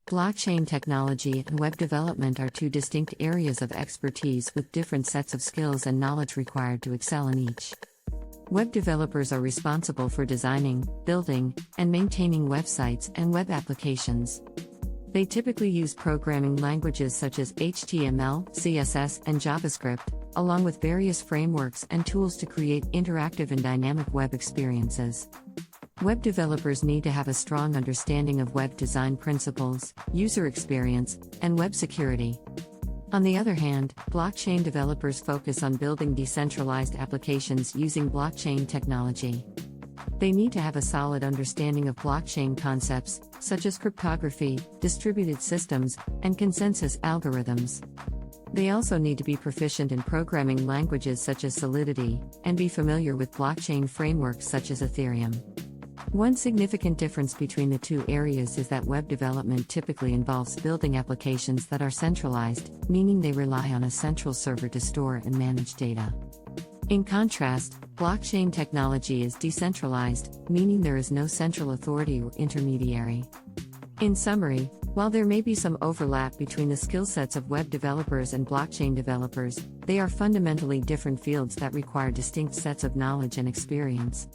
Blockchain technology and web development are two distinct areas of expertise with different sets of skills and knowledge required to excel in each. Web developers are responsible for designing, building, and maintaining websites and web applications. They typically use programming languages such as HTML, CSS, and JavaScript, along with various frameworks and tools to create interactive and dynamic web experiences. Web developers need to have a strong understanding of web design principles, user experience, and web security. On the other hand, blockchain developers focus on building decentralized applications using blockchain technology. They need to have a solid understanding of blockchain concepts, such as cryptography, distributed systems, and consensus algorithms. They also need to be proficient in programming languages such as Solidity, and be familiar with blockchain frameworks such as Ethereum. One significant difference between the two areas is that web development typically involves building applications that are centralized, meaning they rely on a central server to store and manage data. In contrast, blockchain technology is decentralized, meaning there is no central authority or intermediary. In summary, while there may be some overlap between the skill sets of web developers and blockchain developers, they are fundamentally different fields that require distinct sets of knowledge and experience.